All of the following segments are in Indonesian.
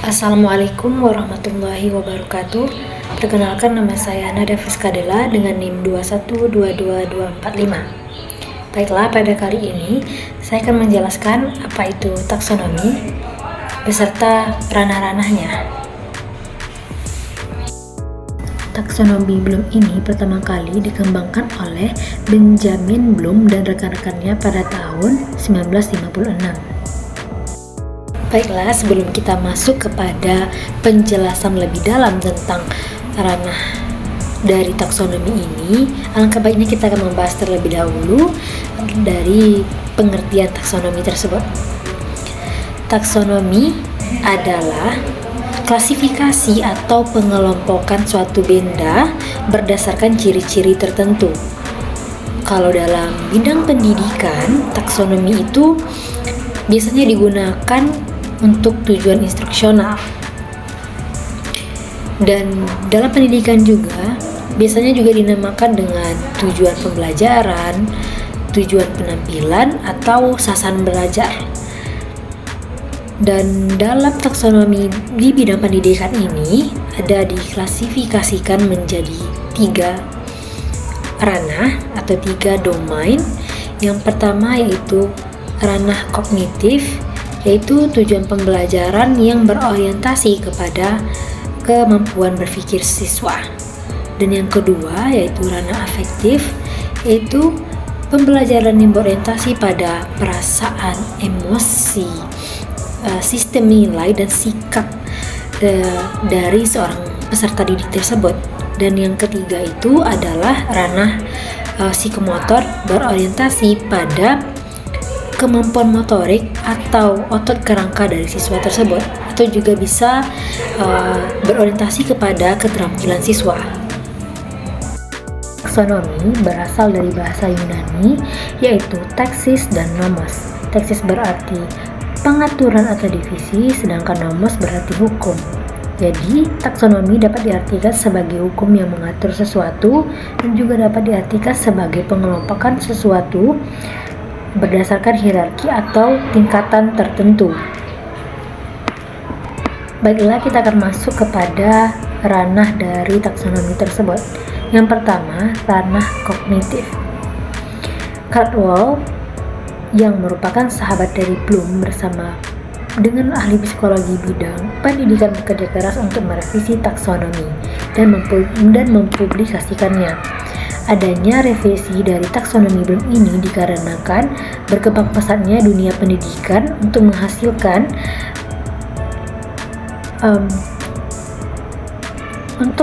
Assalamualaikum warahmatullahi wabarakatuh. Perkenalkan, nama saya Nada Fiskadela dengan NIM 2122245. Baiklah, pada kali ini saya akan menjelaskan apa itu taksonomi beserta ranah-ranahnya. Taksonomi Bloom ini pertama kali dikembangkan oleh Benjamin Bloom dan rekan-rekannya pada tahun 1956. Baiklah, sebelum kita masuk kepada penjelasan lebih dalam tentang ranah dari taksonomi ini, alangkah baiknya kita akan membahas terlebih dahulu dari pengertian taksonomi tersebut. Taksonomi adalah klasifikasi atau pengelompokan suatu benda berdasarkan ciri-ciri tertentu. Kalau dalam bidang pendidikan, taksonomi itu biasanya digunakan untuk tujuan instruksional, dan dalam pendidikan juga biasanya juga dinamakan dengan tujuan pembelajaran, tujuan penampilan, atau sasaran belajar. Dan dalam taksonomi di bidang pendidikan ini ada diklasifikasikan menjadi 3 ranah atau 3 domain. Yang pertama yaitu ranah kognitif, yaitu tujuan pembelajaran yang berorientasi kepada kemampuan berpikir siswa. Dan yang kedua yaitu ranah afektif, yaitu pembelajaran yang berorientasi pada perasaan, emosi, sistem nilai dan sikap dari seorang peserta didik tersebut. Dan yang ketiga itu adalah ranah psikomotor, berorientasi pada kemampuan motorik atau otot kerangka dari siswa tersebut, atau juga bisa berorientasi kepada keterampilan siswa. Taksonomi berasal dari bahasa Yunani, yaitu taksis dan nomos. Taksis berarti pengaturan atau divisi, sedangkan nomos berarti hukum. Jadi, taksonomi dapat diartikan sebagai hukum yang mengatur sesuatu dan juga dapat diartikan sebagai pengelompokan sesuatu berdasarkan hierarki atau tingkatan tertentu. Baiklah, kita akan masuk kepada ranah dari taksonomi tersebut. Yang pertama, ranah kognitif. Caldwell yang merupakan sahabat dari Bloom bersama dengan ahli psikologi bidang pendidikan bekerja keras untuk merevisi taksonomi dan mempublikasikannya. Adanya revisi dari taksonomi Bloom ini dikarenakan berkembang pesatnya dunia pendidikan untuk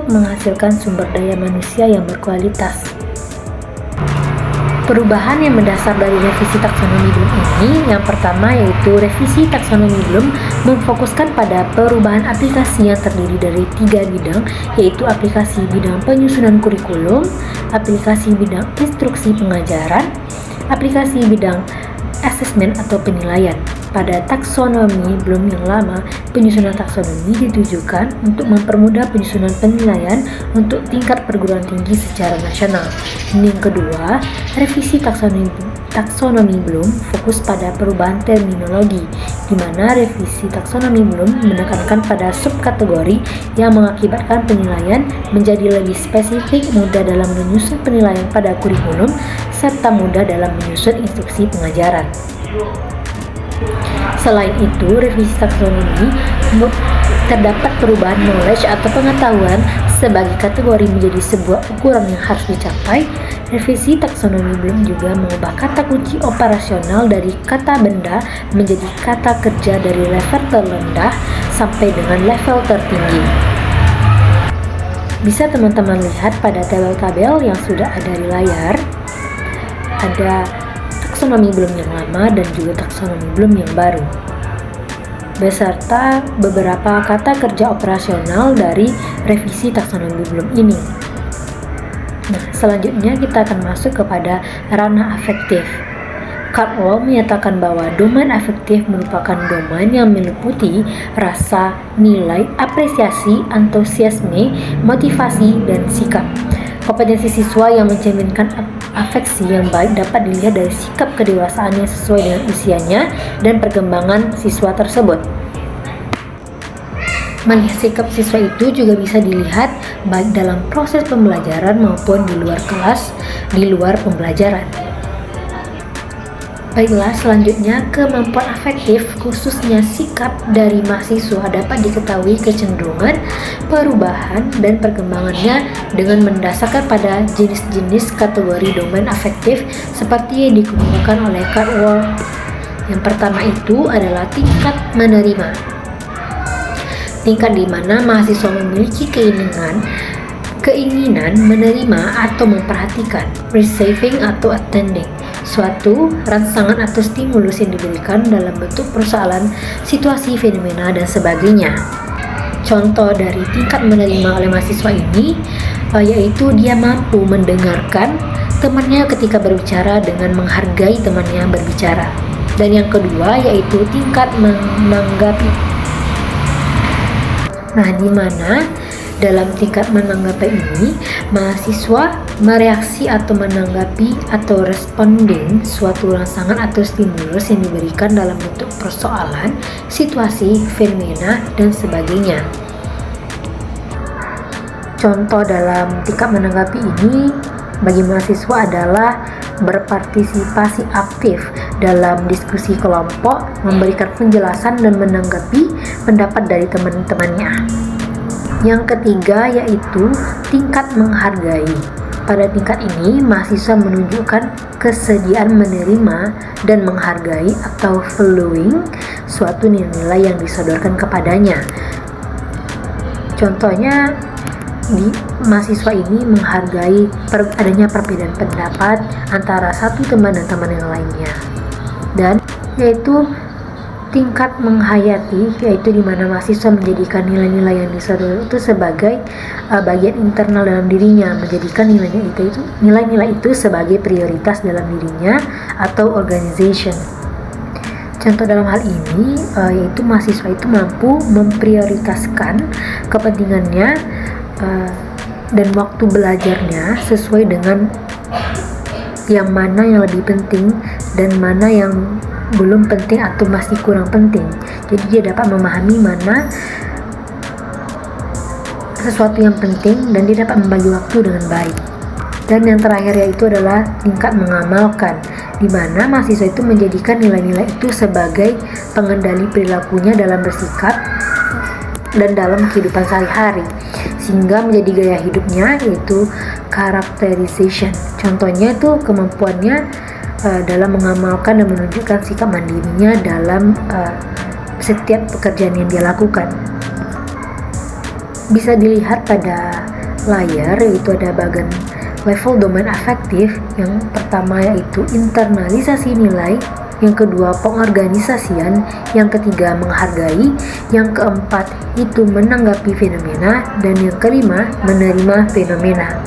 menghasilkan sumber daya manusia yang berkualitas. Perubahan yang mendasar dari revisi taksonomi Bloom ini, yang pertama yaitu revisi taksonomi Bloom memfokuskan pada perubahan aplikasi yang terdiri dari 3 bidang, yaitu aplikasi bidang penyusunan kurikulum, aplikasi bidang instruksi pengajaran, aplikasi bidang asesmen atau penilaian. Pada taksonomi Bloom yang lama, penyusunan taksonomi ditujukan untuk mempermudah penyusunan penilaian untuk tingkat perguruan tinggi secara nasional. Yang kedua, revisi taksonomi Bloom fokus pada perubahan terminologi, di mana revisi taksonomi Bloom menekankan pada subkategori yang mengakibatkan penilaian menjadi lebih spesifik, mudah dalam menyusun penilaian pada kurikulum, serta mudah dalam menyusun instruksi pengajaran. Selain itu, revisi taksonomi terdapat perubahan knowledge atau pengetahuan sebagai kategori menjadi sebuah ukuran yang harus dicapai. Revisi taksonomi Bloom juga mengubah kata kunci operasional dari kata benda menjadi kata kerja dari level terendah sampai dengan level tertinggi. Bisa teman-teman lihat pada tabel-tabel yang sudah ada di layar. Ada taksonomi Bloom yang lama dan juga taksonomi Bloom yang baru, beserta beberapa kata kerja operasional dari revisi taksonomi Bloom ini. Nah, selanjutnya kita akan masuk kepada ranah afektif. Caldwell menyatakan bahwa domain afektif merupakan domain yang meliputi rasa, nilai, apresiasi, antusiasme, motivasi, dan sikap. Kompetensi siswa yang mencerminkan afeksi yang baik dapat dilihat dari sikap kedewasaan yang sesuai dengan usianya dan perkembangan siswa tersebut. Melihat sikap siswa itu juga bisa dilihat baik dalam proses pembelajaran maupun di luar kelas, di luar pembelajaran. Baiklah, selanjutnya kemampuan afektif khususnya sikap dari mahasiswa dapat diketahui kecenderungan, perubahan, dan perkembangannya dengan mendasarkan pada jenis-jenis kategori domain afektif seperti yang dikemukakan oleh Cardwell. Yang pertama itu adalah tingkat menerima. Tingkat di mana mahasiswa memiliki keinginan menerima atau memperhatikan, receiving atau attending, suatu rangsangan atau stimulus yang diberikan dalam bentuk persoalan, situasi, fenomena, dan sebagainya. Contoh dari tingkat menerima oleh mahasiswa ini yaitu dia mampu mendengarkan temannya ketika berbicara dengan menghargai temannya berbicara. Dan yang kedua yaitu tingkat menanggapi. Nah, di mana dalam tingkat menanggapi ini, mahasiswa mereaksi atau menanggapi atau responding suatu rangsangan atau stimulus yang diberikan dalam bentuk persoalan, situasi, fenomena, dan sebagainya. Contoh dalam tingkat menanggapi ini bagi mahasiswa adalah berpartisipasi aktif dalam diskusi kelompok, memberikan penjelasan dan menanggapi pendapat dari teman-temannya. Yang ketiga yaitu tingkat menghargai. Pada tingkat ini, mahasiswa menunjukkan kesediaan menerima dan menghargai atau valuing suatu nilai yang disodorkan kepadanya. Contohnya, mahasiswa ini menghargai adanya perbedaan pendapat antara satu teman dan teman yang lainnya. Dan yaitu tingkat menghayati, yaitu di mana mahasiswa menjadikan nilai-nilai yang disodorkan itu sebagai bagian internal dalam dirinya, menjadikan nilai-nilai itu sebagai prioritas dalam dirinya atau organization. Contoh dalam hal ini yaitu mahasiswa itu mampu memprioritaskan kepentingannya dan waktu belajarnya sesuai dengan yang mana yang lebih penting dan mana yang belum penting atau masih kurang penting. Jadi dia dapat memahami mana sesuatu yang penting dan dia dapat membagi waktu dengan baik. Dan yang terakhir yaitu adalah tingkat mengamalkan, di mana mahasiswa itu menjadikan nilai-nilai itu sebagai pengendali perilakunya dalam bersikap dan dalam kehidupan sehari-hari, sehingga menjadi gaya hidupnya, yaitu characterization. Contohnya itu kemampuannya dalam mengamalkan dan menunjukkan sikap mandirinya dalam setiap pekerjaan yang dia lakukan. Bisa dilihat pada layar, yaitu ada bagian level domain afektif. Yang pertama yaitu internalisasi nilai, yang kedua pengorganisasian, yang ketiga menghargai, yang keempat itu menanggapi fenomena, dan yang kelima menerima fenomena.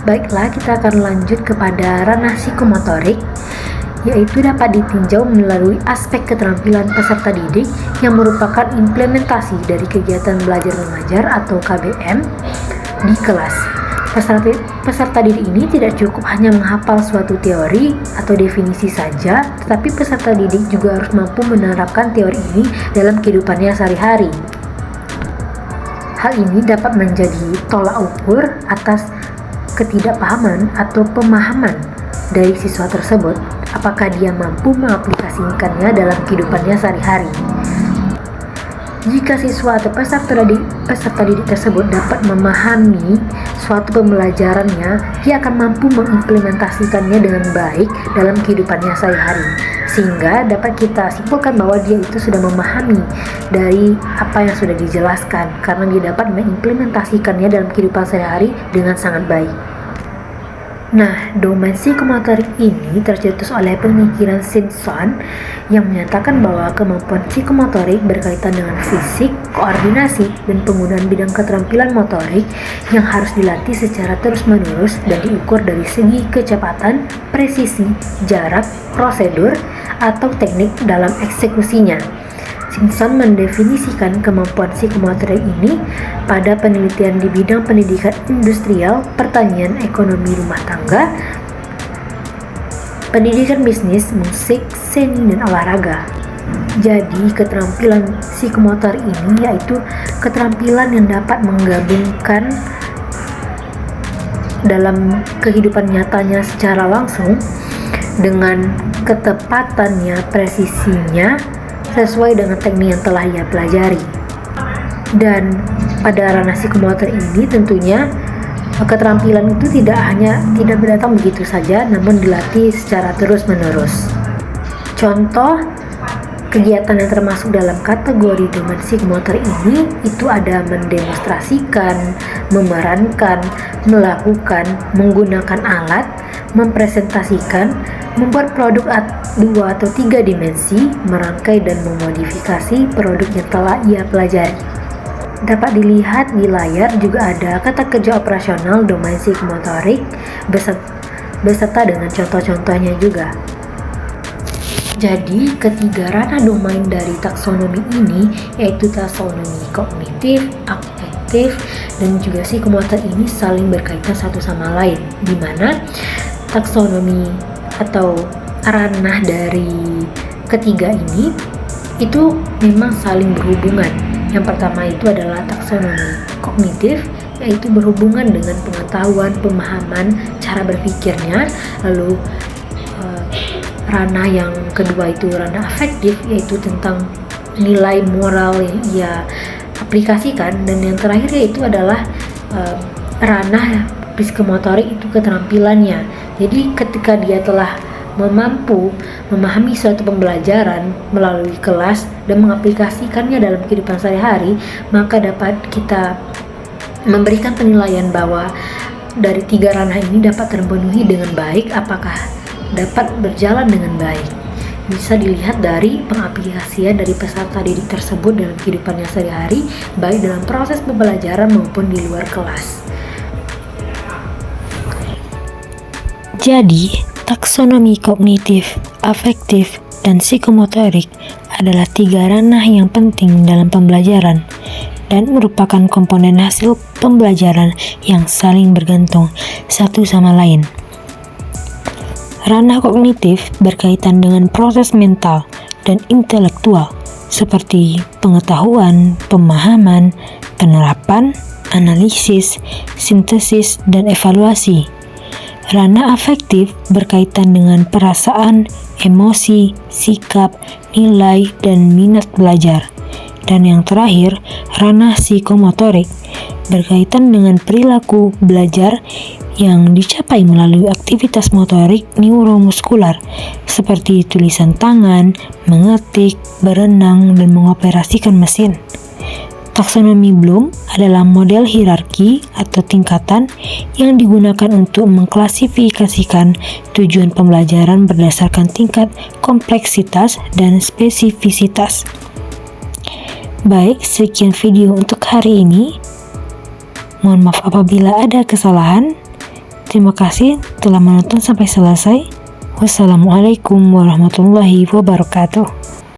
Baiklah, kita akan lanjut kepada ranah psikomotorik, yaitu dapat ditinjau melalui aspek keterampilan peserta didik yang merupakan implementasi dari kegiatan belajar mengajar atau KBM di kelas. Peserta didik ini tidak cukup hanya menghafal suatu teori atau definisi saja, tetapi peserta didik juga harus mampu menerapkan teori ini dalam kehidupannya sehari-hari. Hal ini dapat menjadi tolak ukur atas ketidakpahaman atau pemahaman dari siswa tersebut, apakah dia mampu mengaplikasikannya dalam kehidupannya sehari-hari. Jika siswa atau peserta didik tersebut dapat memahami suatu pembelajarannya, dia akan mampu mengimplementasikannya dengan baik dalam kehidupannya sehari-hari, sehingga dapat kita simpulkan bahwa dia itu sudah memahami dari apa yang sudah dijelaskan, karena dia dapat mengimplementasikannya dalam kehidupan sehari-hari dengan sangat baik. Nah, domain psikomotorik ini tercetus oleh pemikiran Simpson yang menyatakan bahwa kemampuan psikomotorik berkaitan dengan fisik, koordinasi, dan penggunaan bidang keterampilan motorik yang harus dilatih secara terus-menerus dan diukur dari segi kecepatan, presisi, jarak, prosedur, atau teknik dalam eksekusinya. Simpson mendefinisikan kemampuan psikomotorik ini pada penelitian di bidang pendidikan industrial, pertanian, ekonomi rumah tangga, pendidikan bisnis, musik, seni, dan olahraga. Jadi keterampilan psikomotor ini yaitu keterampilan yang dapat menggabungkan dalam kehidupan nyatanya secara langsung dengan ketepatannya, presisinya sesuai dengan teknik yang telah ia pelajari. Dan pada ranah psikomotor ini tentunya keterampilan itu tidak datang begitu saja, namun dilatih secara terus-menerus. Contoh kegiatan yang termasuk dalam kategori domain psikomotor ini itu ada mendemonstrasikan, memerankan, melakukan, menggunakan alat, mempresentasikan, membuat produk 2 atau 3 dimensi, merangkai dan memodifikasi produk yang telah ia pelajari. Dapat dilihat di layar juga ada kata kerja operasional domain psikomotorik beserta dengan contoh-contohnya juga. Jadi ketiga ranah domain dari taksonomi ini yaitu taksonomi kognitif, afektif, dan juga psikomotor ini saling berkaitan satu sama lain, di mana taksonomi atau ranah dari ketiga ini itu memang saling berhubungan. Yang pertama itu adalah taksonomi kognitif, yaitu berhubungan dengan pengetahuan, pemahaman, cara berpikirnya. Lalu ranah yang kedua itu ranah afektif, yaitu tentang nilai moral yang ia aplikasikan. Dan yang terakhir yaitu adalah ranah psikomotorik, itu keterampilannya. Jadi ketika dia telah mampu memahami suatu pembelajaran melalui kelas dan mengaplikasikannya dalam kehidupan sehari-hari, maka dapat kita memberikan penilaian bahwa dari tiga ranah ini dapat terpenuhi dengan baik, apakah dapat berjalan dengan baik. Bisa dilihat dari pengaplikasian dari peserta didik tersebut dalam kehidupannya sehari-hari, baik dalam proses pembelajaran maupun di luar kelas. Jadi, taksonomi kognitif, afektif, dan psikomotorik adalah tiga ranah yang penting dalam pembelajaran dan merupakan komponen hasil pembelajaran yang saling bergantung satu sama lain. Ranah kognitif berkaitan dengan proses mental dan intelektual seperti pengetahuan, pemahaman, penerapan, analisis, sintesis, dan evaluasi. Ranah afektif berkaitan dengan perasaan, emosi, sikap, nilai, dan minat belajar. Dan yang terakhir, ranah psikomotorik berkaitan dengan perilaku belajar yang dicapai melalui aktivitas motorik neuromuskular seperti tulisan tangan, mengetik, berenang, dan mengoperasikan mesin. Taksonomi Bloom adalah model hierarki atau tingkatan yang digunakan untuk mengklasifikasikan tujuan pembelajaran berdasarkan tingkat kompleksitas dan spesifisitas. Baik, sekian video untuk hari ini. Mohon maaf apabila ada kesalahan. Terima kasih telah menonton sampai selesai. Wassalamualaikum warahmatullahi wabarakatuh.